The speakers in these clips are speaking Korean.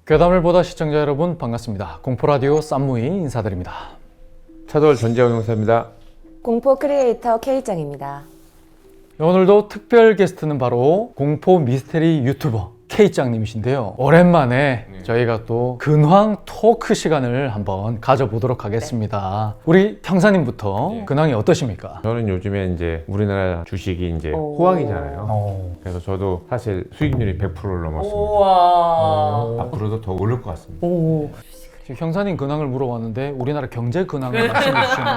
괴담을 보다 시청자 여러분 반갑습니다. 공포라디오 쌈무이 인사드립니다. 차돌 전재원 형사입니다. 공포 크리에이터 K짱입니다. 오늘도 특별 게스트는 바로 공포 미스테리 유튜버 K짱님이신데요. 오랜만에 저희가 또 근황 토크 시간을 한번 가져보도록 하겠습니다. 우리 형사님부터 근황이 어떠십니까? 저는 요즘에 이제 우리나라 주식이 이제 호황이잖아요. 그래서 저도 사실 수익률이 100%를 넘었습니다. 우와. 앞으로도 더 오를 것 같습니다. 오. 지금 형사님 근황을 물어봤는데 우리나라 경제 근황을 말씀해 주시는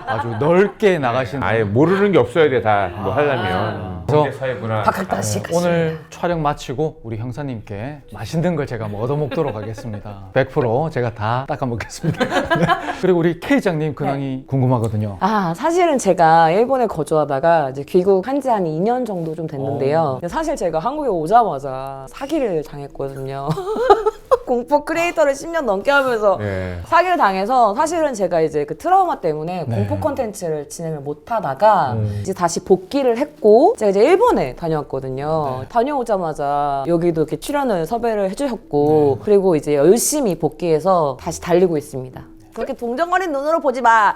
아주 넓게 나가신 아예 모르는 게 없어야 돼, 다 뭐 하려면. 그래서 사회 문화. 박학다식. 오늘 촬영 마치고 우리 형사님께 맛있는 걸 제가 얻어먹도록 하겠습니다. 100% 제가 다 닦아먹겠습니다. 네. 그리고 우리 K장님 근황이 궁금하거든요. 사실은 제가 일본에 거주하다가 이제 귀국한 지 한 2년 정도 좀 됐는데요. 근데 사실 제가 한국에 오자마자 사기를 당했거든요. 공포 크리에이터를 10년 넘게 하면서 네. 사기를 당해서 사실은 제가 이제 그 트라우마 때문에 네. 공포 콘텐츠를 진행을 못 하다가 이제 다시 복귀를 했고 제가 이제 일본에 다녀왔거든요. 다녀오자마자 여기도 이렇게 출연을 섭외를 해주셨고 그리고 이제 열심히 복귀해서 다시 달리고 있습니다. 그렇게 동정거린 눈으로 보지 마.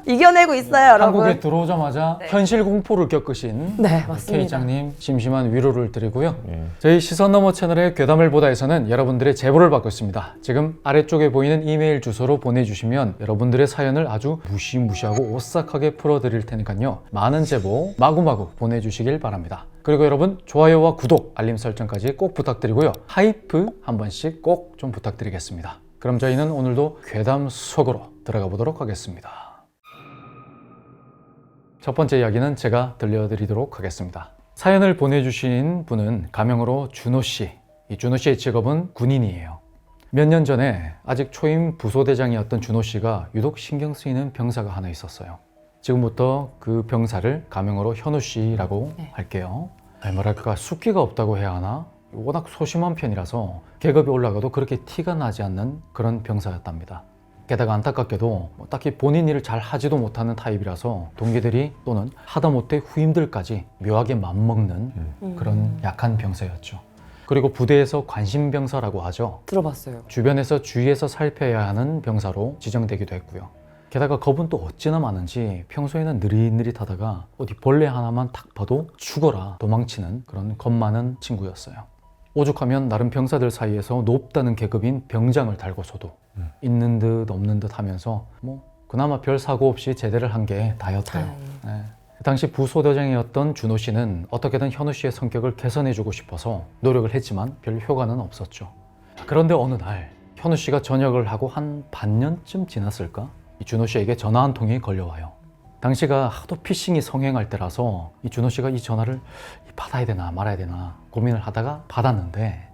이겨내고 있어요, 여러분. 한국에 들어오자마자 현실 공포를 겪으신 네, 맞습니다. K장님 심심한 위로를 드리고요. 네. 저희 시선 너머 채널의 괴담을 보다에서는 여러분들의 제보를 받고 있습니다. 지금 아래쪽에 보이는 이메일 주소로 보내주시면 여러분들의 사연을 아주 무시무시하고 오싹하게 풀어드릴 테니까요. 많은 제보 마구마구 보내주시길 바랍니다. 그리고 여러분 좋아요와 구독, 알림 설정까지 꼭 부탁드리고요. 하이프 한 번씩 꼭 좀 부탁드리겠습니다. 그럼 저희는 오늘도 괴담 속으로 들어가 보도록 하겠습니다. 첫 번째 이야기는 제가 들려드리도록 하겠습니다. 사연을 보내주신 분은 가명으로 준호씨. 이 준호씨의 직업은 군인이에요. 몇 년 전에 아직 초임 부소대장이었던 준호씨가 유독 신경 쓰이는 병사가 하나 있었어요. 지금부터 그 병사를 가명으로 현우씨라고 할게요. 뭐랄까 숫기가 없다고 해야 하나? 워낙 소심한 편이라서 계급이 올라가도 그렇게 티가 나지 않는 그런 병사였답니다. 게다가 안타깝게도 딱히 본인 일을 잘 하지도 못하는 타입이라서 동기들이 또는 하다못해 후임들까지 묘하게 맘먹는 그런 약한 병사였죠. 그리고 부대에서 관심병사라고 하죠. 들어봤어요. 주변에서 주의해서 살펴야 하는 병사로 지정되기도 했고요. 게다가 겁은 또 어찌나 많은지 평소에는 느릿느릿하다가 어디 벌레 하나만 딱 봐도 죽어라 도망치는 그런 겁 많은 친구였어요. 오죽하면 나름 병사들 사이에서 높다는 계급인 병장을 달고서도 있는 듯 없는 듯 하면서 그나마 별 사고 없이 제대를 한 게 다였대요. 네. 그 당시 부소대장이었던 준호 씨는 어떻게든 현우 씨의 성격을 개선해주고 싶어서 노력을 했지만 별 효과는 없었죠. 그런데 어느 날 현우 씨가 전역을 하고 한 반년쯤 지났을까? 이 준호 씨에게 전화 한 통이 걸려와요. 당시가 하도 피싱이 성행할 때라서 이 준호 씨가 이 전화를 받아야 되나 말아야 되나 고민을 하다가 받았는데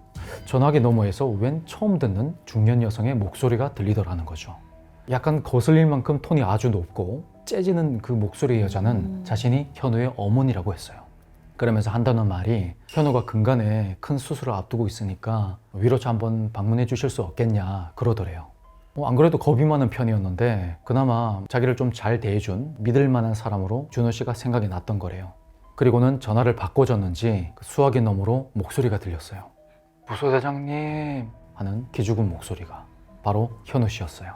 전화기 너머에서 웬 처음 듣는 중년 여성의 목소리가 들리더라는 거죠. 약간 거슬릴 만큼 톤이 아주 높고 째지는 그 목소리의 여자는 자신이 현우의 어머니라고 했어요. 그러면서 한다는 말이 현우가 근간에 큰 수술을 앞두고 있으니까 위로차 한번 방문해 주실 수 없겠냐 그러더래요. 안 그래도 겁이 많은 편이었는데 그나마 자기를 좀 잘 대해준 믿을 만한 사람으로 준호 씨가 생각이 났던 거래요. 그리고는 전화를 바꿔줬는지 그 수화기 너머로 목소리가 들렸어요. 부소대장님 하는 기죽은 목소리가 바로 현우 씨였어요.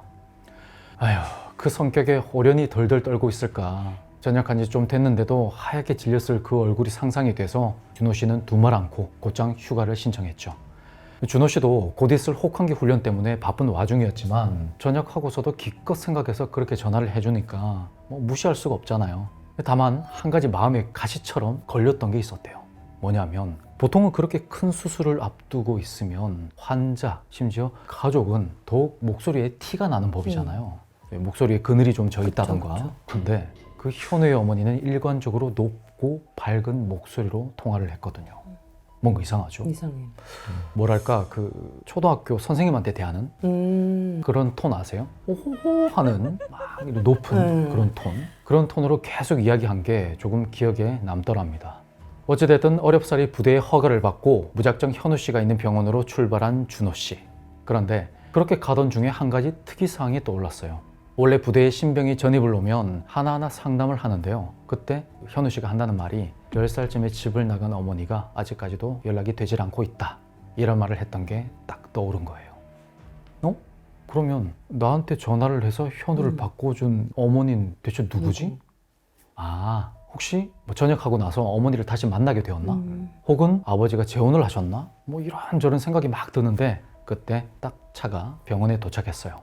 아휴, 그 성격에 호련히 덜덜 떨고 있을까. 전역한 지 좀 됐는데도 하얗게 질렸을 그 얼굴이 상상이 돼서 준호 씨는 두 말 않고 곧장 휴가를 신청했죠. 준호 씨도 곧 있을 혹한기 훈련 때문에 바쁜 와중이었지만 전역하고서도 기껏 생각해서 그렇게 전화를 해주니까 무시할 수가 없잖아요. 다만 한 가지 마음의 가시처럼 걸렸던 게 있었대요. 뭐냐면 보통은 그렇게 큰 수술을 앞두고 있으면 환자, 심지어 가족은 더욱 목소리에 티가 나는 법이잖아요. 목소리에 그늘이 좀 져 있다던가. 근데 그 현우의 어머니는 일관적으로 높고 밝은 목소리로 통화를 했거든요. 뭔가 이상하죠? 이상해. 뭐랄까 그 초등학교 선생님한테 대하는 그런 톤 아세요? 호호호 하는 막 높은 그런 톤. 그런 톤으로 계속 이야기한 게 조금 기억에 남더랍니다. 어찌됐든 어렵사리 부대의 허가를 받고 무작정 현우 씨가 있는 병원으로 출발한 준호 씨. 그런데 그렇게 가던 중에 한 가지 특이사항이 떠올랐어요. 원래 부대에 신병이 전입을 오면 하나하나 상담을 하는데요. 그때 현우 씨가 한다는 말이 10살쯤에 집을 나간 어머니가 아직까지도 연락이 되질 않고 있다. 이런 말을 했던 게 딱 떠오른 거예요. 그러면 나한테 전화를 해서 현우를 바꿔준 어머니는 대체 누구지? 아, 혹시 뭐 전역하고 나서 어머니를 다시 만나게 되었나? 혹은 아버지가 재혼을 하셨나? 뭐 이런저런 생각이 막 드는데 그때 딱 차가 병원에 도착했어요.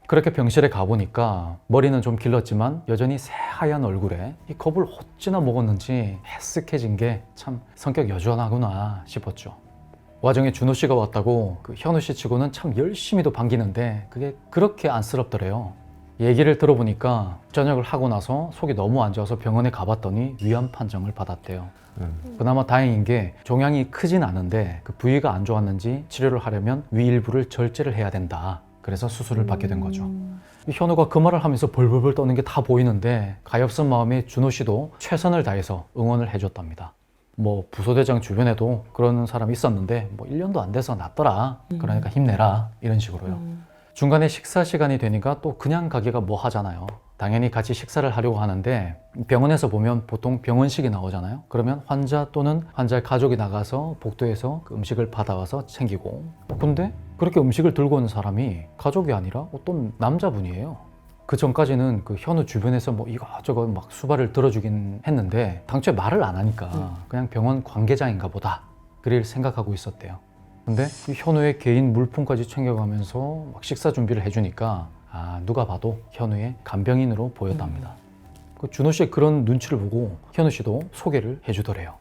그렇게 병실에 가보니까 머리는 좀 길렀지만 여전히 새하얀 얼굴에 이 겁을 어찌나 먹었는지 헬쓱해진 게 참 성격 여전하구나 싶었죠. 와중에 준호 씨가 왔다고 그 현우 씨 치고는 참 열심히도 반기는데 그게 그렇게 안쓰럽더래요. 얘기를 들어보니까 전역을 하고 나서 속이 너무 안 좋아서 병원에 가봤더니 위암 판정을 받았대요. 그나마 다행인 게 종양이 크진 않은데 그 부위가 안 좋았는지 치료를 하려면 위 일부를 절제를 해야 된다. 그래서 수술을 받게 된 거죠. 이 현우가 그 말을 하면서 벌벌벌 떠는 게 다 보이는데 가엾은 마음에 준호 씨도 최선을 다해서 응원을 해줬답니다. 뭐 부소대장 주변에도 그런 사람이 있었는데 뭐 1년도 안 돼서 낫더라. 그러니까 힘내라. 이런 식으로요. 중간에 식사 시간이 되니까 또 그냥 가기가 뭐 하잖아요. 당연히 같이 식사를 하려고 하는데 병원에서 보면 보통 병원식이 나오잖아요. 그러면 환자 또는 환자의 가족이 나가서 복도에서 그 음식을 받아와서 챙기고, 근데 그렇게 음식을 들고 온 사람이 가족이 아니라 어떤 남자분이에요. 그 전까지는 그 현우 주변에서 뭐 이것저것 막 수발을 들어주긴 했는데 당초에 말을 안 하니까 그냥 병원 관계자인가 보다 그릴 생각하고 있었대요. 근데 이 현우의 개인 물품까지 챙겨가면서 막 식사 준비를 해주니까 누가 봐도 현우의 간병인으로 보였답니다. 그 준호 씨의 그런 눈치를 보고 현우 씨도 소개를 해주더래요.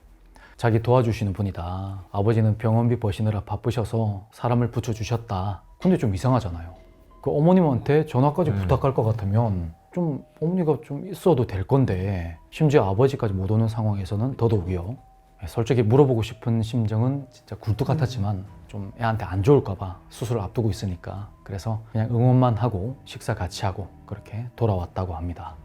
자기 도와주시는 분이다. 아버지는 병원비 버시느라 바쁘셔서 사람을 붙여주셨다. 근데 좀 이상하잖아요. 그 어머님한테 전화까지 부탁할 것 같으면 좀 어머니가 좀 있어도 될 건데 심지어 아버지까지 못 오는 상황에서는 더더욱이요. 솔직히 물어보고 싶은 심정은 진짜 굴뚝 같았지만 좀 애한테 안 좋을까 봐 수술을 앞두고 있으니까 그래서 그냥 응원만 하고 식사 같이 하고 그렇게 돌아왔다고 합니다.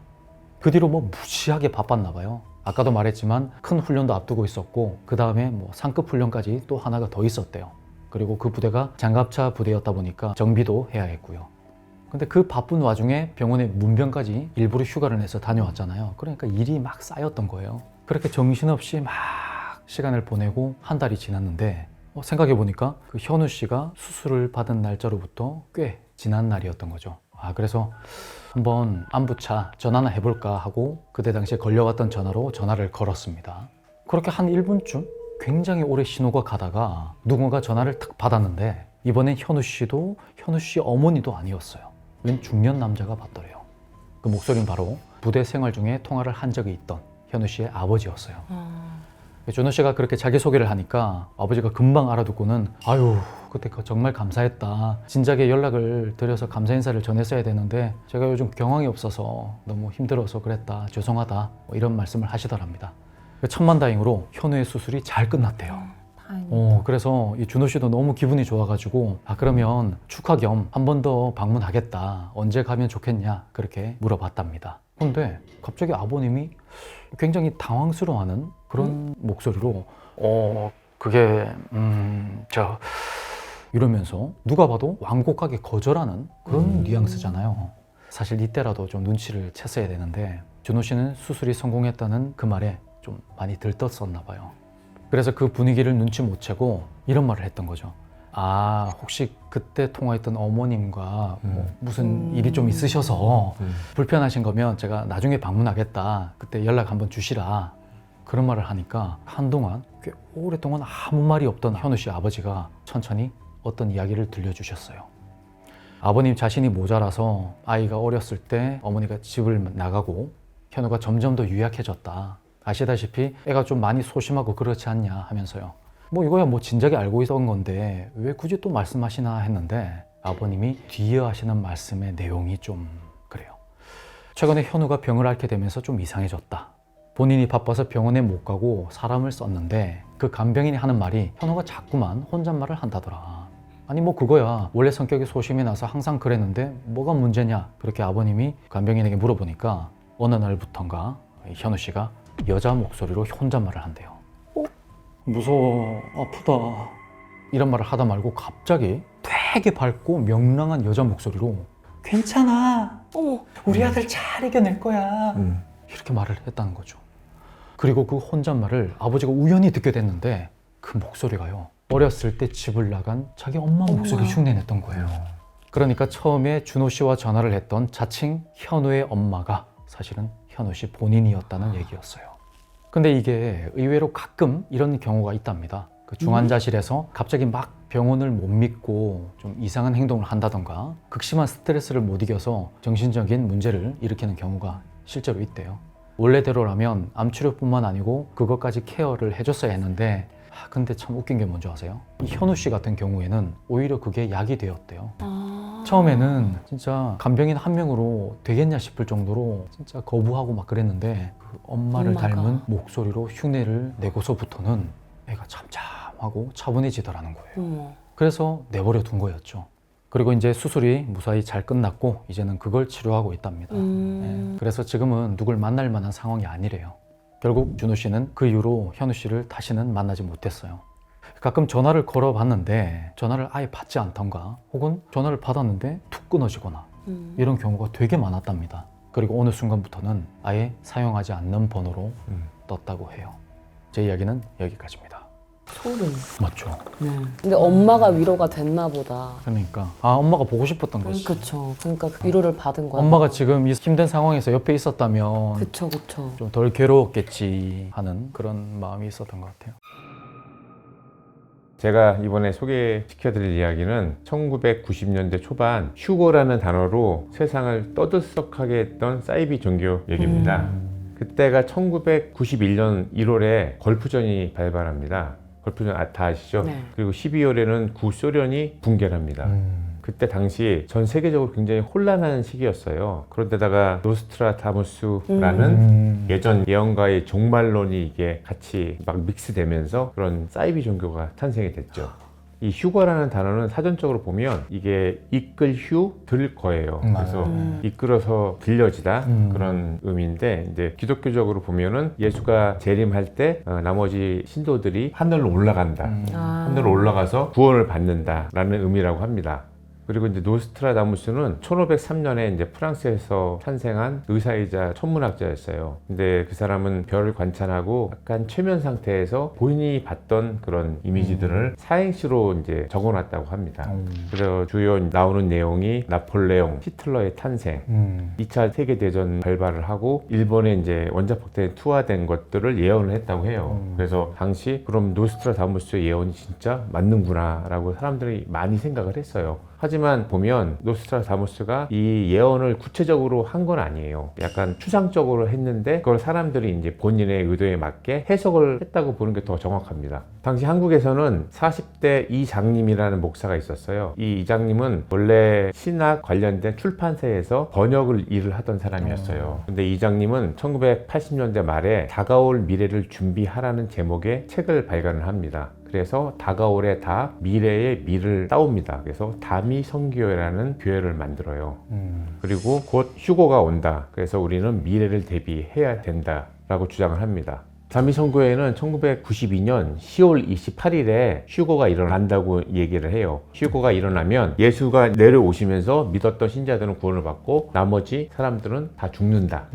그 뒤로 뭐 무지하게 바빴나 봐요. 아까도 말했지만 큰 훈련도 앞두고 있었고 그 다음에 뭐 상급 훈련까지 또 하나가 더 있었대요. 그리고 그 부대가 장갑차 부대였다 보니까 정비도 해야 했고요. 근데 그 바쁜 와중에 병원에 문병까지 일부러 휴가를 내서 다녀왔잖아요. 그러니까 일이 막 쌓였던 거예요. 그렇게 정신없이 막 시간을 보내고 한 달이 지났는데 생각해보니까 그 현우 씨가 수술을 받은 날짜로부터 꽤 지난 날이었던 거죠. 그래서 한번 안부차 전화나 해볼까 하고 그때 당시에 걸려왔던 전화로 전화를 걸었습니다. 그렇게 한 1분쯤 굉장히 오래 신호가 가다가 누군가 전화를 탁 받았는데 이번엔 현우 씨도 현우 씨 어머니도 아니었어요. 웬 중년 남자가 받더래요. 그 목소리는 바로 부대 생활 중에 통화를 한 적이 있던 현우 씨의 아버지였어요. 준호 씨가 그렇게 자기소개를 하니까 아버지가 금방 알아듣고는 아유 그때 정말 감사했다. 진작에 연락을 드려서 감사 인사를 전했어야 되는데 제가 요즘 경황이 없어서 너무 힘들어서 그랬다. 죄송하다. 뭐 이런 말씀을 하시더랍니다. 천만다행으로 현우의 수술이 잘 끝났대요. 그래서 이 준호 씨도 너무 기분이 좋아가지고 그러면 축하 겸 한 번 더 방문하겠다. 언제 가면 좋겠냐 그렇게 물어봤답니다. 근데 갑자기 아버님이 굉장히 당황스러워하는 그런 목소리로 그게 이러면서 누가 봐도 완곡하게 거절하는 그런 뉘앙스잖아요. 사실 이때라도 좀 눈치를 챘어야 되는데 준호 씨는 수술이 성공했다는 그 말에 좀 많이 들떴었나 봐요. 그래서 그 분위기를 눈치 못 채고 이런 말을 했던 거죠. 혹시 그때 통화했던 어머님과 뭐 무슨 일이 좀 있으셔서 불편하신 거면 제가 나중에 방문하겠다. 그때 연락 한번 주시라. 그런 말을 하니까 한동안 꽤 오랫동안 아무 말이 없던 현우 씨 아버지가 천천히 어떤 이야기를 들려주셨어요. 아버님 자신이 모자라서 아이가 어렸을 때 어머니가 집을 나가고 현우가 점점 더 유약해졌다. 아시다시피 애가 좀 많이 소심하고 그렇지 않냐 하면서요. 뭐 이거야 뭐 진작에 알고 있던 건데 왜 굳이 또 말씀하시나 했는데 아버님이 뒤이어 하시는 말씀의 내용이 좀 그래요. 최근에 현우가 병을 앓게 되면서 좀 이상해졌다. 본인이 바빠서 병원에 못 가고 사람을 썼는데 그 간병인이 하는 말이 현우가 자꾸만 혼잣말을 한다더라. 아니 뭐 그거야 원래 성격이 소심이 나서 항상 그랬는데 뭐가 문제냐 그렇게 아버님이 간병인에게 물어보니까 어느 날부턴가 현우 씨가 여자 목소리로 혼잣말을 한대요. 무서워, 아프다 이런 말을 하다 말고 갑자기 되게 밝고 명랑한 여자 목소리로 괜찮아, 우리 아들 잘 이겨낼 거야 이렇게 말을 했다는 거죠. 그리고 그 혼잣말을 아버지가 우연히 듣게 됐는데 그 목소리가요 어렸을 때 집을 나간 자기 엄마 목소리 흉내냈던 거예요. 그러니까 처음에 준호 씨와 전화를 했던 자칭 현우의 엄마가 사실은 현우 씨 본인이었다는 얘기였어요. 근데 이게 의외로 가끔 이런 경우가 있답니다. 그 중환자실에서 갑자기 막 병원을 못 믿고 좀 이상한 행동을 한다던가 극심한 스트레스를 못 이겨서 정신적인 문제를 일으키는 경우가 실제로 있대요. 원래대로라면 암치료뿐만 아니고 그것까지 케어를 해줬어야 했는데 근데 참 웃긴 게 뭔지 아세요? 이 현우 씨 같은 경우에는 오히려 그게 약이 되었대요. 처음에는 진짜 간병인 한 명으로 되겠냐 싶을 정도로 진짜 거부하고 막 그랬는데 그 엄마를 엄마가. 닮은 목소리로 흉내를 내고서부터는 애가 참참하고 차분해지더라는 거예요. 그래서 내버려 둔 거였죠. 그리고 이제 수술이 무사히 잘 끝났고 이제는 그걸 치료하고 있답니다. 네. 그래서 지금은 누굴 만날 만한 상황이 아니래요. 결국 준호 씨는 그 이후로 현우 씨를 다시는 만나지 못했어요. 가끔 전화를 걸어봤는데 전화를 아예 받지 않던가 혹은 전화를 받았는데 툭 끊어지거나 이런 경우가 되게 많았답니다. 그리고 어느 순간부터는 아예 사용하지 않는 번호로 떴다고 해요. 제 이야기는 여기까지입니다. 소름. 맞죠? 근데 엄마가 위로가 됐나 보다. 그러니까 엄마가 보고 싶었던 거지. 그쵸. 그러니까 위로를 받은 거야. 엄마가 지금 이 힘든 상황에서 옆에 있었다면 그쵸. 좀 덜 괴로웠겠지 하는 그런 마음이 있었던 것 같아요. 제가 이번에 소개시켜드릴 이야기는 1990년대 초반 휴고라는 단어로 세상을 떠들썩하게 했던 사이비 종교 얘기입니다. 그때가 1991년 1월에 걸프전이 발발합니다. 걸프전 다 아시죠? 네. 그리고 12월에는 구소련이 붕괴를 합니다. 그때 당시 전 세계적으로 굉장히 혼란한 시기였어요. 그런데다가 노스트라다무스라는 예전 예언가의 종말론이 이게 같이 막 믹스되면서 그런 사이비 종교가 탄생이 됐죠. 이 휴거라는 단어는 사전적으로 보면 이게 이끌 휴, 들 거예요. 그래서 이끌어서 들려지다 그런 의미인데 이제 기독교적으로 보면은 예수가 재림할 때 나머지 신도들이 하늘로 올라간다. 하늘로 올라가서 구원을 받는다라는 의미라고 합니다. 그리고 이제 노스트라다무스는 1503년에 이제 프랑스에서 탄생한 의사이자 천문학자였어요. 근데 그 사람은 별을 관찰하고 약간 최면 상태에서 본인이 봤던 그런 이미지들을 사행시로 이제 적어놨다고 합니다. 그래서 주요 나오는 내용이 나폴레옹, 히틀러의 탄생, 2차 세계대전 발발을 하고 일본의 이제 원자폭탄에 투하된 것들을 예언을 했다고 해요. 그래서 당시 그럼 노스트라다무스의 예언이 진짜 맞는구나라고 사람들이 많이 생각을 했어요. 하지만 보면 노스트라다무스가 이 예언을 구체적으로 한 건 아니에요. 약간 추상적으로 했는데 그걸 사람들이 이제 본인의 의도에 맞게 해석을 했다고 보는 게 더 정확합니다. 당시 한국에서는 40대 이장님이라는 목사가 있었어요. 이 이장님은 원래 신학 관련된 출판사에서 번역을 일을 하던 사람이었어요. 근데 이장님은 1980년대 말에 다가올 미래를 준비하라는 제목의 책을 발간을 합니다. 그래서 다가올의 다, 미래의 미를 따옵니다. 그래서 다미성교회라는 교회를 만들어요. 그리고 곧 휴고가 온다. 그래서 우리는 미래를 대비해야 된다라고 주장을 합니다. 다미성교회는 1992년 10월 28일에 휴고가 일어난다고 얘기를 해요. 휴고가 일어나면 예수가 내려오시면서 믿었던 신자들은 구원을 받고 나머지 사람들은 다 죽는다.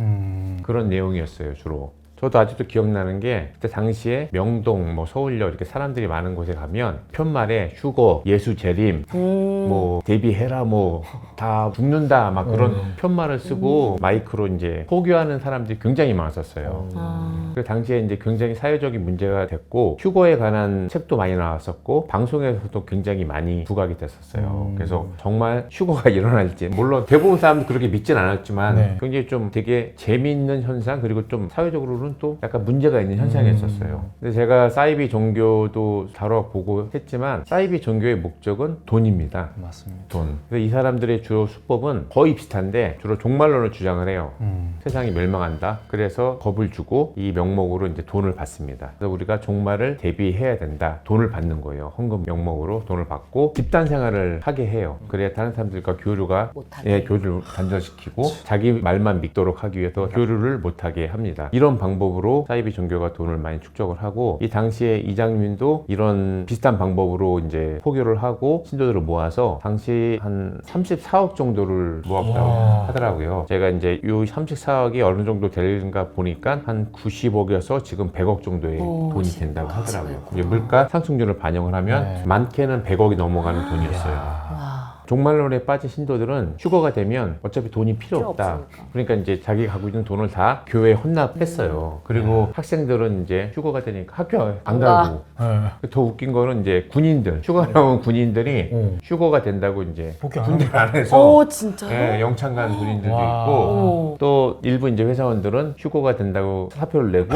그런 내용이었어요, 주로. 저도 아직도 기억나는 게 그때 당시에 명동, 뭐 서울역 이렇게 사람들이 많은 곳에 가면 편말에 휴거, 예수 재림, 뭐 대비해라, 뭐 다 죽는다 막 그런 편말을 쓰고 마이크로 이제 포교하는 사람들이 굉장히 많았었어요. 그 당시에 이제 굉장히 사회적인 문제가 됐고 휴거에 관한 책도 많이 나왔었고 방송에서도 굉장히 많이 부각이 됐었어요. 그래서 정말 휴거가 일어날지 물론 대부분 사람들 그렇게 믿진 않았지만 굉장히 좀 되게 재미있는 현상 그리고 좀 사회적으로는 또 약간 문제가 있는 현상이었었어요. 근데 제가 사이비 종교도 다뤄보고 했지만 사이비 종교의 목적은 돈입니다. 맞습니다. 돈. 그래서 이 사람들의 주요 수법은 거의 비슷한데 주로 종말론을 주장을 해요. 세상이 멸망한다. 그래서 겁을 주고 이 명목으로 이제 돈을 받습니다. 그래서 우리가 종말을 대비해야 된다. 돈을 받는 거예요. 헌금 명목으로 돈을 받고 집단 생활을 하게 해요. 그래야 다른 사람들과 교류가 못하게. 교류를 단절시키고 자기 말만 믿도록 하기 위해서 교류를 못하게 합니다. 이런 방법 방법으로 사이비 종교가 돈을 많이 축적을 하고, 이 당시에 이장님도 이런 비슷한 방법으로 이제 포교를 하고 신도들을 모아서 당시 한 34억 정도를 모았다고 와. 하더라고요. 제가 이제 이 34억이 어느 정도 되는가 보니까 한 90억에서 지금 100억 정도의 돈이 된다고 하더라고요. 이제 물가 상승률을 반영을 하면 네. 많게는 100억이 넘어가는 돈이었어요. 와. 종말론에 빠진 신도들은 휴거가 되면 어차피 돈이 필요 필요 없다. 없으니까. 그러니까 이제 자기가 갖고 있는 돈을 다 교회에 헌납했어요. 그리고 학생들은 이제 휴거가 되니까 학교 안 가고. 네. 더 웃긴 거는 이제 군인들, 휴가 나온 군인들이 휴거가 된다고 이제 복귀 안 군대 합니다. 안에서 오 진짜요? 예, 영창 간 군인들도 와. 있고, 오. 또 일부 이제 회사원들은 휴거가 된다고 사표를 내고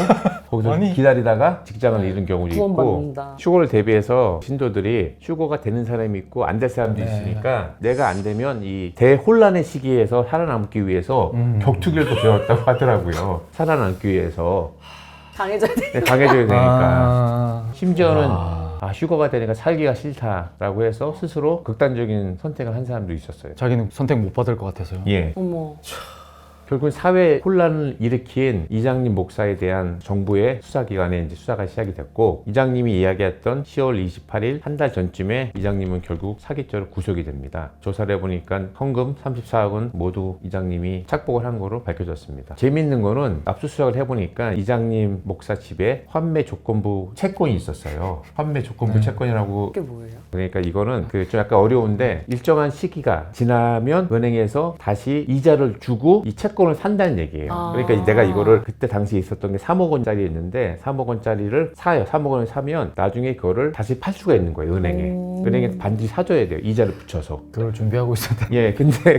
거기서 아니. 기다리다가 직장을 잃은 경우도 있고, 구원받는다. 휴거를 대비해서 신도들이 휴거가 되는 사람이 있고 안 될 사람도 네. 있으니까 내가 안 되면 이 대혼란의 시기에서 살아남기 위해서 격투기를 또 배웠다고 하더라고요. 살아남기 위해서 강해져야 돼. 강해져야 되니까. 아. 심지어는 와. 휴거가 되니까 살기가 싫다라고 해서 스스로 극단적인 선택을 한 사람도 있었어요. 자기는 선택 못 받을 것 같아서요. 예. 어머. 결국 사회 혼란을 일으킨 이장님 목사에 대한 정부의 수사기관에 이제 수사가 시작이 됐고, 이장님이 이야기했던 10월 28일 한 달 전쯤에 이장님은 결국 사기죄로 구속이 됩니다. 조사를 해보니까 헌금 34억은 모두 이장님이 착복을 한 거로 밝혀졌습니다. 재밌는 거는 압수수색을 해보니까 이장님 목사 집에 환매 조건부 채권이 있었어요. 환매 조건부 채권이라고. 그게 뭐예요? 그러니까 이거는 좀 약간 어려운데, 일정한 시기가 지나면 은행에서 다시 이자를 주고 이 채권을 산다는 얘기예요. 아. 그러니까 내가 이거를 그때 당시 있었던 게 3억 원짜리였는데 3억 원짜리를 사요. 3억 원을 사면 나중에 그거를 다시 팔 수가 있는 거예요, 은행에. 은행에 반드시 사줘야 돼요, 이자를 붙여서. 그걸 준비하고 있었다. 예, 근데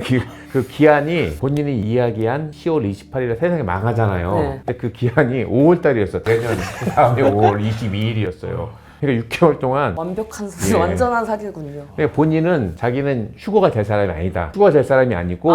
그 기한이 본인이 이야기한 10월 28일에 세상이 망하잖아요. 네. 근데 그 기한이 5월달이었어. 내년 그 다음에 5월 22일이었어요. 그러니까 6개월 동안. 완벽한 사기, 예. 완전한 사기군요. 그러니까 본인은 자기는 휴거가 될 사람이 아니다. 휴거가 될 사람이 아니고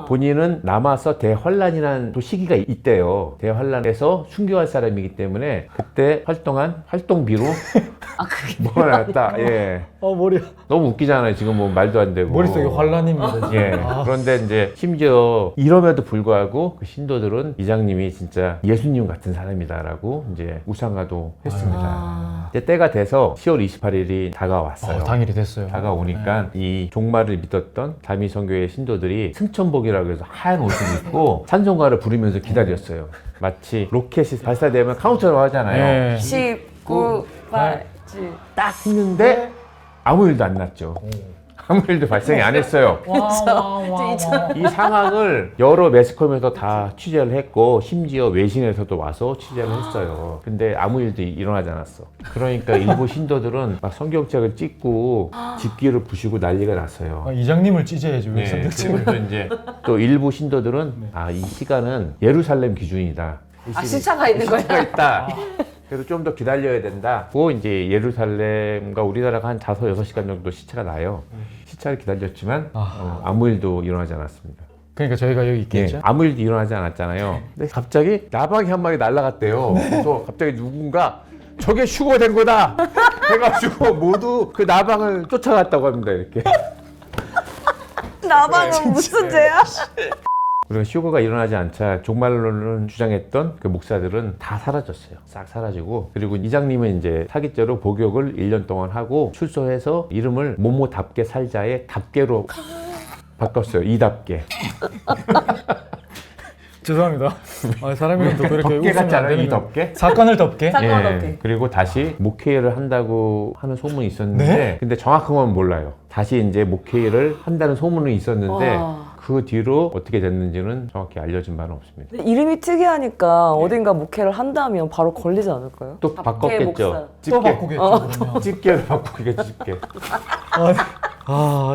본인은 남아서 대환란이라는 또 시기가 있대요. 대환란에서 순교할 사람이기 때문에 그때 활동한 활동비로 그게 모아놨다. 예. 머리 너무 웃기잖아요. 지금 뭐 말도 안 되고. 머릿속에 환란입니다. 예. 그런데 이제 심지어 이럼에도 불구하고 그 신도들은 이장님이 진짜 예수님 같은 사람이다라고 이제 우상화도 했습니다. 이제 때가 돼서 10월 28일이 다가왔어요. 당일이 됐어요. 다가오니까 이 종말을 믿었던 다미성교회 신도들이 승천복이라고 해서 하얀 옷을 입고 찬송가를 부르면서 기다렸어요. 마치 로켓이 발사되면 카운트라고 하잖아요. 네. 19, 8, 7. 딱 했는데 아무 일도 안 났죠. 아무 일도 발생이 안 했어요. 이 상황을 여러 매스컴에서 다 취재를 했고, 심지어 외신에서도 와서 취재를 했어요. 근데 아무 일도 일어나지 않았어. 그러니까 일부 신도들은 막 성경책을 찍고 집기를 부시고 난리가 났어요. 이장님을 찢어야지 왜 네, 성경책을. 그리고 또 이제 또 일부 신도들은 이 시간은 예루살렘 기준이다. 시차가 있는 거야? 시차가 있다. 그래서 좀 더 기다려야 된다. 고 이제 예루살렘과 우리나라가 한 5-6시간 정도 시차가 나요. 시차를 기다렸지만 아무 일도 일어나지 않았습니다. 그러니까 저희가 여기 있겠죠. 예, 아무 일도 일어나지 않았잖아요. 근데 갑자기 나방이 한 마리 날아갔대요. 그래서 갑자기 누군가 저게 휴거된 거다 해가지고 모두 그 나방을 쫓아갔다고 합니다. 이렇게. 나방은 무슨 죄야? 우리가 휴거가 일어나지 않자 종말론을 주장했던 그 목사들은 다 사라졌어요. 싹 사라지고, 그리고 이장님은 이제 사기죄로 복역을 1년 동안 하고 출소해서 이름을 모모답게 살자의 답게로 바꿨어요. 이답게. 죄송합니다. 사람이 또 그렇게 덮개 같지 웃으면 안 않아요? 되는 이 덮개? 사건을 덮게. 사건 덮개. 그리고 다시 목회를 한다고 하는 소문이 있었는데, 네? 근데 정확한 건 몰라요. 다시 이제 목회를 한다는 소문은 있었는데 와. 그 뒤로 어떻게 됐는지는 정확히 알려진 바는 없습니다. 근데 이름이 특이하니까 어딘가 목회를 한다면 바로 걸리지 않을까요? 또 답게 바꿨겠죠. 목사. 또 집게. 바꾸겠죠. 그러면. 집게를 바꾸겠죠. 집게.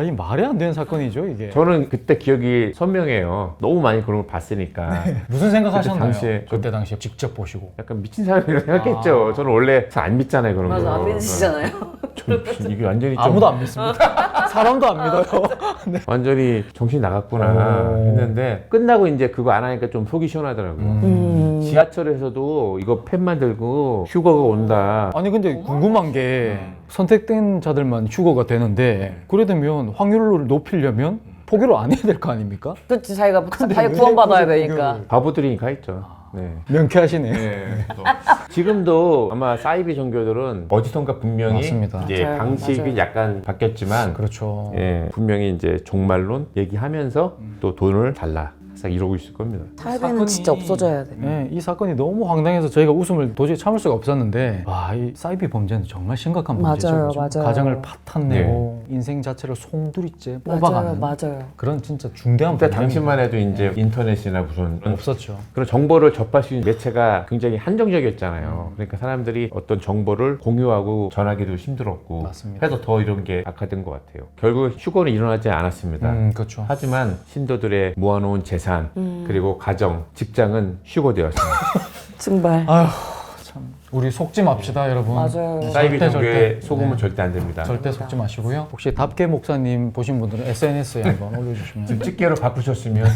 이 말이 안 되는 사건이죠 이게. 저는 그때 기억이 선명해요. 너무 많이 그런 걸 봤으니까. 무슨 생각하셨나요? 당시에 그때 당시에 직접 보시고. 약간 미친 사람이라고 생각했죠. 저는 원래 잘 안 믿잖아요, 그런 거. 맞아, 안 믿으시잖아요. 이게 완전히 좀 아무도 안 믿습니다. 사람도 안 믿어요. 완전히 정신이 나갔구나 했는데, 끝나고 이제 그거 안 하니까 좀 속이 시원하더라고요. 지하철에서도 이거 펜만 들고 휴거가 온다. 아니 근데 궁금한 게 선택된 자들만 휴거가 되는데, 그래 되면 확률을 높이려면 포기를 안 해야 될 거 아닙니까? 그렇지, 자기가 근데 자기 왜 구원받아야 굳이 되니까. 바보들이니까 했죠. 네. 명쾌하시네. 네. 지금도 아마 사이비 종교들은 어디선가 분명히 맞습니다. 이제 맞아요. 방식이 맞아요. 약간 바뀌었지만 그렇죠. 예, 분명히 이제 종말론 얘기하면서 또 돈을 달라 항상 이러고 있을 겁니다. 사이비는 진짜 없어져야 돼. 네, 이 사건이 너무 황당해서 저희가 웃음을 도저히 참을 수가 없었는데 와, 이 사이비 범죄는 정말 심각한 범죄죠. 맞아요, 그죠? 맞아요. 가정을 파탄내고 인생 자체를 송두리째 맞아요, 뽑아가는 맞아요. 그런 진짜 중대한 그때 범죄입니다. 당시만 해도 이제 인터넷이나 무슨 없었죠. 그런 정보를 접할 수 있는 매체가 굉장히 한정적이었잖아요. 그러니까 사람들이 어떤 정보를 공유하고 전하기도 힘들었고 맞습니다. 해서 더 이런 게 악화된 것 같아요. 결국 휴거는 일어나지 않았습니다. 그렇죠. 하지만 신도들의 모아놓은 재산 그리고 가정, 직장은 휴거되었습니다. 증발. 아휴, 참 우리 속지 맙시다, 여러분. 맞아요. 네, 사이비 절대, 종교에 절대. 속으면 네. 절대 안 됩니다. 절대 속지 마시고요. 혹시 답게 목사님 보신 분들은 SNS에 한번 올려주시면. 지금 집게로 바꾸셨으면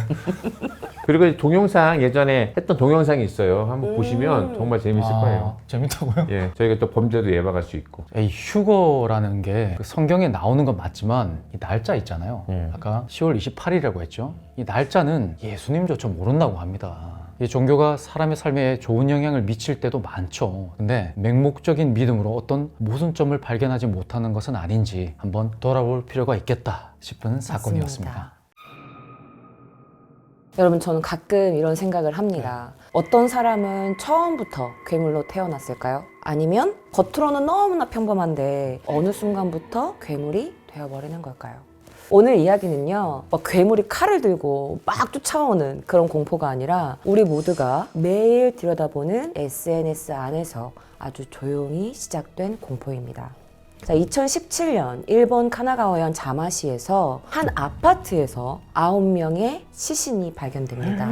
그리고 동영상 예전에 했던 동영상이 있어요. 한번 보시면 정말 재밌을 거예요. 재밌다고요? 예, 저희가 또 범죄도 예방할 수 있고. 이 휴거라는 게그 성경에 나오는 건 맞지만 이 날짜 있잖아요. 아까 10월 28일이라고 했죠. 이 날짜는 예수님조차 모른다고 합니다. 이 종교가 사람의 삶에 좋은 영향을 미칠 때도 많죠. 근데 맹목적인 믿음으로 어떤 모순점을 발견하지 못하는 것은 아닌지 한번 돌아볼 필요가 있겠다 싶은 사건이었습니다. 맞습니다. 여러분, 저는 가끔 이런 생각을 합니다. 어떤 사람은 처음부터 괴물로 태어났을까요? 아니면 겉으로는 너무나 평범한데 어느 순간부터 괴물이 되어버리는 걸까요? 오늘 이야기는요, 막 괴물이 칼을 들고 막 쫓아오는 그런 공포가 아니라 우리 모두가 매일 들여다보는 SNS 안에서 아주 조용히 시작된 공포입니다. 자, 2017년 일본 카나가와현 자마시에서 한 아파트에서 9명의 시신이 발견됩니다.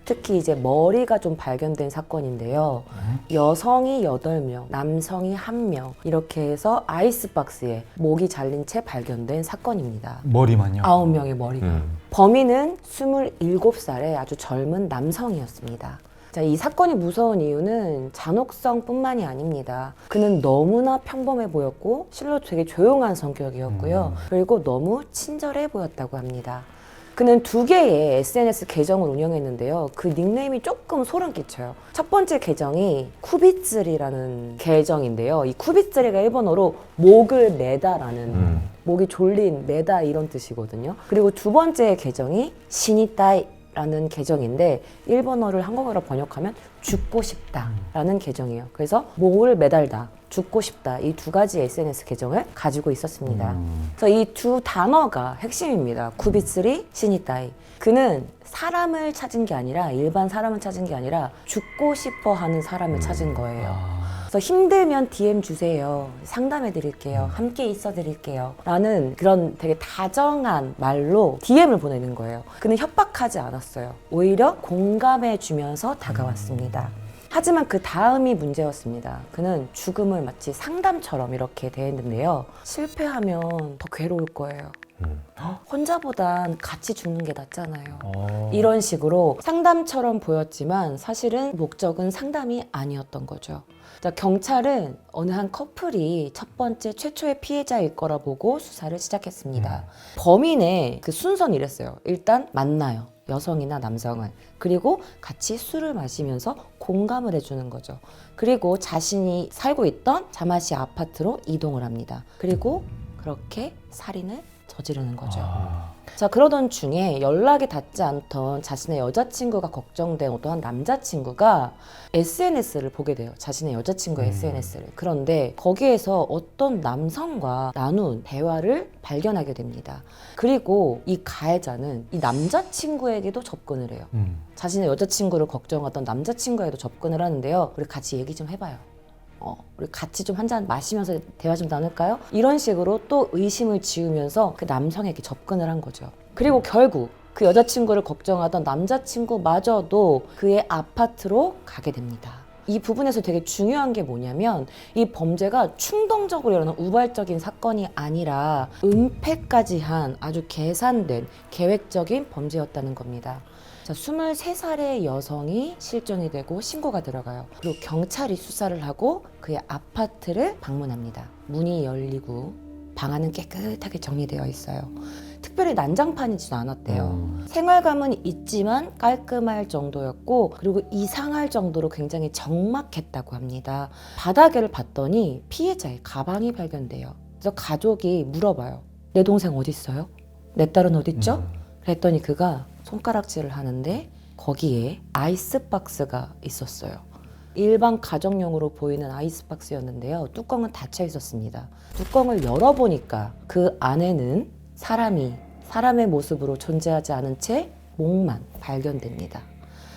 특히 이제 머리가 좀 발견된 사건인데요. 여성이 8명, 남성이 1명 이렇게 해서 아이스박스에 목이 잘린 채 발견된 사건입니다. 머리만요? 9명의 머리가. 범인은 27살의 아주 젊은 남성이었습니다. 자, 이 사건이 무서운 이유는 잔혹성뿐만이 아닙니다. 그는 너무나 평범해 보였고 실로 되게 조용한 성격이었고요. 그리고 너무 친절해 보였다고 합니다. 그는 2개의 SNS 계정을 운영했는데요. 그 닉네임이 조금 소름 끼쳐요. 첫 번째 계정이 쿠비츠리라는 계정인데요. 이 쿠비츠리가 일본어로 목을 매다라는 목이 졸린 매다 이런 뜻이거든요. 그리고 두 번째 계정이 시니타이라는 계정인데 일본어를 한국어로 번역하면 죽고 싶다라는 계정이에요. 그래서 목을 매달다, 죽고 싶다 이 2가지 SNS 계정을 가지고 있었습니다. 그래서 이 2 단어가 핵심입니다. 쿠비츠리, 시니타이. 그는 사람을 찾은 게 아니라 일반 사람을 찾은 게 아니라 죽고 싶어 하는 사람을 찾은 거예요. 그래서 힘들면 DM 주세요. 상담해 드릴게요. 함께 있어 드릴게요. 라는 그런 되게 다정한 말로 DM을 보내는 거예요. 그는 협박하지 않았어요. 오히려 공감해 주면서 다가왔습니다. 하지만 그 다음이 문제였습니다. 그는 죽음을 마치 상담처럼 이렇게 대했는데요. 실패하면 더 괴로울 거예요. 혼자보단 같이 죽는 게 낫잖아요. 이런 식으로 상담처럼 보였지만 사실은 목적은 상담이 아니었던 거죠. 자, 경찰은 어느 한 커플이 첫 번째 최초의 피해자일 거라 보고 수사를 시작했습니다. 범인의 그 순서는 이랬어요. 일단 만나요. 여성이나 남성을. 그리고 같이 술을 마시면서 공감을 해주는 거죠. 그리고 자신이 살고 있던 자마시 아파트로 이동을 합니다. 그리고 그렇게 살인을 저지르는 거죠. 자, 그러던 중에 연락이 닿지 않던 자신의 여자친구가 걱정된 어떠한 남자친구가 SNS를 보게 돼요. 자신의 여자친구의 SNS를. 그런데 거기에서 어떤 남성과 나눈 대화를 발견하게 됩니다. 그리고 이 가해자는 이 남자친구에게도 접근을 해요. 자신의 여자친구를 걱정하던 남자친구에게도 접근을 하는데요. 우리 같이 얘기 좀 해봐요. 우리 같이 좀 한 잔 마시면서 대화 좀 나눌까요? 이런 식으로 또 의심을 지으면서 그 남성에게 접근을 한 거죠. 그리고 결국 그 여자친구를 걱정하던 남자친구마저도 그의 아파트로 가게 됩니다. 이 부분에서 되게 중요한 게 뭐냐면 이 범죄가 충동적으로 일어난 우발적인 사건이 아니라 은폐까지 한 아주 계산된 계획적인 범죄였다는 겁니다. 자, 23살의 여성이 실종이 되고 신고가 들어가요. 그리고 경찰이 수사를 하고 그의 아파트를 방문합니다. 문이 열리고 방 안은 깨끗하게 정리되어 있어요. 특별히 난장판이지도 않았대요. 생활감은 있지만 깔끔할 정도였고 그리고 이상할 정도로 굉장히 적막했다고 합니다. 바닥을 봤더니 피해자의 가방이 발견돼요. 그래서 가족이 물어봐요. 내 동생 어디 있어요? 내 딸은 어디 있죠? 그랬더니 그가 손가락질을 하는데 거기에 아이스박스가 있었어요. 일반 가정용으로 보이는 아이스박스였는데요. 뚜껑은 닫혀 있었습니다. 뚜껑을 열어보니까 그 안에는 사람의 모습으로 존재하지 않은 채 목만 발견됩니다.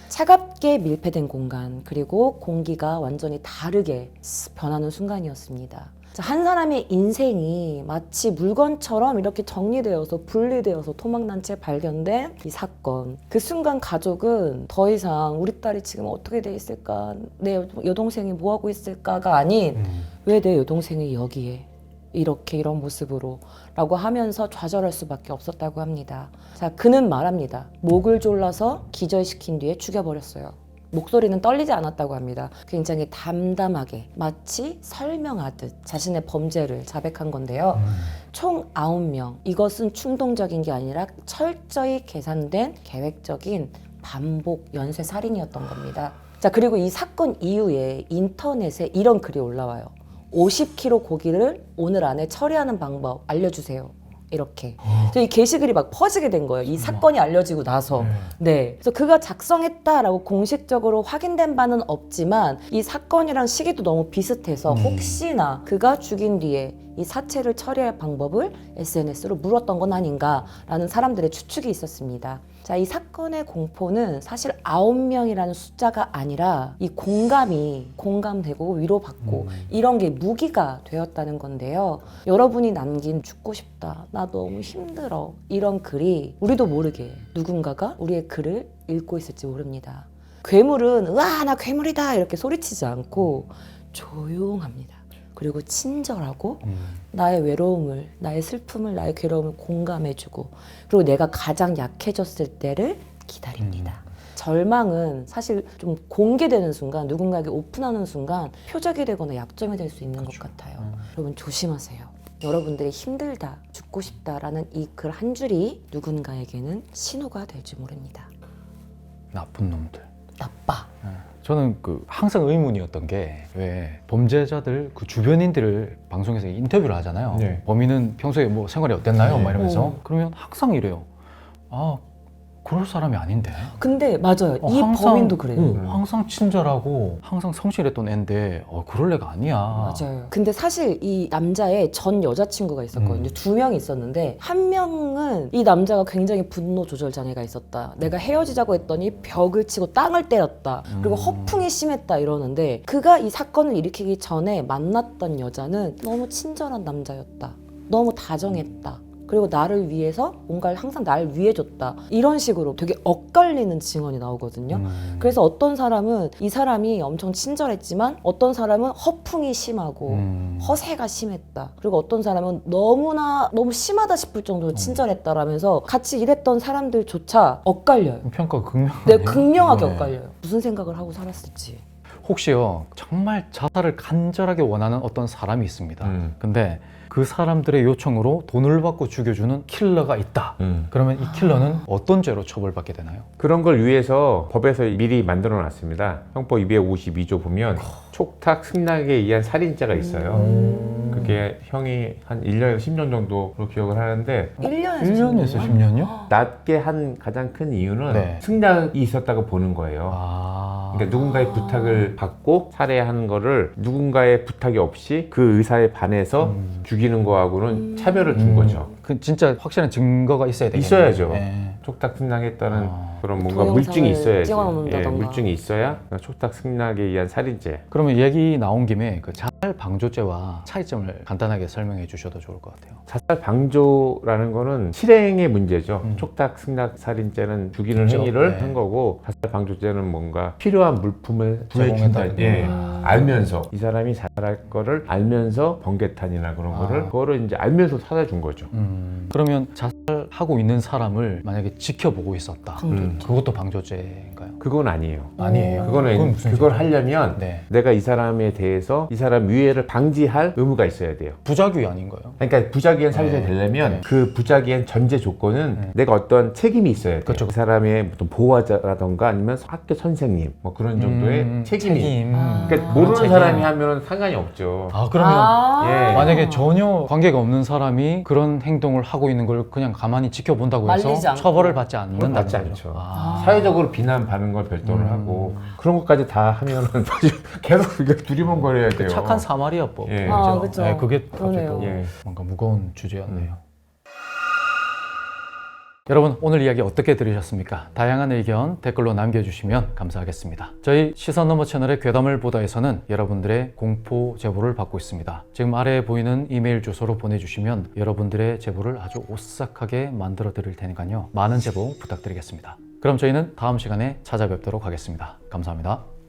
차갑게 밀폐된 공간, 그리고 공기가 완전히 다르게 변하는 순간이었습니다. 한 사람의 인생이 마치 물건처럼 이렇게 정리되어서 분리되어서 토막난 채 발견된 이 사건. 그 순간 가족은 더 이상 우리 딸이 지금 어떻게 돼 있을까, 내 여동생이 뭐 하고 있을까가 아닌 왜 내 여동생이 여기에 이렇게 이런 모습으로 라고 하면서 좌절할 수밖에 없었다고 합니다. 자, 그는 말합니다. 목을 졸라서 기절시킨 뒤에 죽여버렸어요. 목소리는 떨리지 않았다고 합니다. 굉장히 담담하게 마치 설명하듯 자신의 범죄를 자백한 건데요. 총 9명. 이것은 충동적인 게 아니라 철저히 계산된 계획적인 반복 연쇄 살인이었던 겁니다. 자, 그리고 이 사건 이후에 인터넷에 이런 글이 올라와요. 50kg 고기를 오늘 안에 처리하는 방법 알려주세요. 이렇게. 그래서 이 게시글이 막 퍼지게 된 거예요. 이 사건이 알려지고 나서. 네. 그래서 그가 작성했다라고 공식적으로 확인된 바는 없지만 이 사건이랑 시기도 너무 비슷해서 혹시나 그가 죽인 뒤에 이 사체를 처리할 방법을 SNS로 물었던 건 아닌가라는 사람들의 추측이 있었습니다. 자, 이 사건의 공포는 사실 9명이라는 숫자가 아니라 이 공감되고 위로받고 이런 게 무기가 되었다는 건데요. 여러분이 남긴 죽고 싶다, 나 너무 힘들어 이런 글이 우리도 모르게 누군가가 우리의 글을 읽고 있을지 모릅니다. 괴물은 으아 나 괴물이다 이렇게 소리치지 않고 조용합니다. 그리고 친절하고 나의 외로움을, 나의 슬픔을, 나의 괴로움을 공감해주고 그리고 내가 가장 약해졌을 때를 기다립니다. 절망은 사실 좀 공개되는 순간, 누군가에게 오픈하는 순간 표적이 되거나 약점이 될 수 있는 것 같아요. 여러분 조심하세요. 여러분들이 힘들다, 죽고 싶다라는 이 글 한 줄이 누군가에게는 신호가 될지 모릅니다. 나쁜 놈들. 나빠. 저는 항상 의문이었던 게 왜 범죄자들 그 주변인들을 방송에서 인터뷰를 하잖아요. 네. 범인은 평소에 뭐 생활이 어땠나요? 네. 막 이러면서 그러면 항상 이래요. 아, 그럴 사람이 아닌데. 근데 맞아요. 이 항상, 범인도 그래요. 항상 친절하고 항상 성실했던 애인데 그럴 애가 아니야. 맞아요. 근데 사실 이 남자의 전 여자친구가 있었거든요. 2명이 있었는데 한 명은 이 남자가 굉장히 분노 조절 장애가 있었다. 내가 헤어지자고 했더니 벽을 치고 땅을 때렸다. 그리고 허풍이 심했다 이러는데 그가 이 사건을 일으키기 전에 만났던 여자는 너무 친절한 남자였다. 너무 다정했다. 그리고 나를 위해서 뭔가를 항상 날 위해 줬다. 이런 식으로 되게 엇갈리는 증언이 나오거든요. 그래서 어떤 사람은 이 사람이 엄청 친절했지만 어떤 사람은 허풍이 심하고 허세가 심했다. 그리고 어떤 사람은 너무 심하다 싶을 정도로 친절했다라면서 같이 일했던 사람들조차 엇갈려요. 평가가 극명하네요. 네, 극명하게 네. 엇갈려요. 무슨 생각을 하고 살았을지. 혹시요 정말 자살을 간절하게 원하는 어떤 사람이 있습니다. 근데 그 사람들의 요청으로 돈을 받고 죽여주는 킬러가 있다. 그러면 이 킬러는 어떤 죄로 처벌받게 되나요? 그런 걸 위해서 법에서 미리 만들어 놨습니다. 형법 252조 보면 촉탁 승낙에 의한 살인죄가 있어요. 그게 형이 한 1년에서 10년 정도로 기억을 하는데 1년에서 10년이요? 낮게 한 가장 큰 이유는 네. 승낙이 있었다고 보는 거예요. 그러니까 누군가의 부탁을 받고 살해하는 거를 누군가의 부탁이 없이 그 의사에 반해서 죽이는 거하고는 차별을 둔 거죠. 그 진짜 확실한 증거가 있어야 되겠네요. 있어야죠. 네. 촉탁 승낙했다는 그런 뭔가 동영상을 물증이 있어야지. 찍어놓는다던가. 물증이 있어야 촉탁 승낙에 의한 살인죄. 그러면 얘기 나온 김에 그 자살 방조죄와 차이점을 간단하게 설명해 주셔도 좋을 것 같아요. 자살 방조라는 거는 실행의 문제죠. 촉탁 승낙 살인죄는 죽이는 그렇죠. 행위를 네. 한 거고 자살 방조죄는 뭔가 필요한 물품을 제공했다. 구해준다. 예. 알면서 이 사람이 자살할 거를 알면서 번개탄이나 그런 거를 그거를 이제 알면서 사다 준 거죠. 그러면 자살하고 있는 사람을 만약에 이렇게 지켜보고 있었다. 그것도 방조죄인가요? 그건 아니에요. 아니에요. 그거는 무슨 그걸 죄예요? 하려면 네. 내가 이 사람에 대해서 이 사람 위해를 방지할 의무가 있어야 돼요. 부작위 아닌가요? 그러니까 부작위엔 살인죄가 네. 되려면 네. 그 부작위엔 전제 조건은 내가 어떤 책임이 있어야 돼요. 그렇죠. 그 사람의 어떤 보호자라던가 아니면 학교 선생님 뭐 그런 정도의 책임이. 그러니까 모르는 책임. 사람이 하면 상관이 없죠. 아 그러면 예. 만약에 전혀 관계가 없는 사람이 그런 행동을 하고 있는 걸 그냥 가만히 지켜본다고 해서 말리지 않고. 처벌을 받지 않는다는 받지 거죠. 않죠. 아. 사회적으로 비난받는 걸 별도로 하고 그런 것까지 다 하면은 계속 이게 두리번거려야 돼요. 착한 사마리아법. 예. 아, 그쵸. 네, 그게 갑자기 그러네요. 또 예. 뭔가 무거운 주제였네요. 여러분 오늘 이야기 어떻게 들으셨습니까? 다양한 의견 댓글로 남겨주시면 감사하겠습니다. 저희 시선너머 채널의 괴담을 보다에서는 여러분들의 공포 제보를 받고 있습니다. 지금 아래에 보이는 이메일 주소로 보내주시면 여러분들의 제보를 아주 오싹하게 만들어 드릴 테니까요. 많은 제보 부탁드리겠습니다. 그럼 저희는 다음 시간에 찾아뵙도록 하겠습니다. 감사합니다.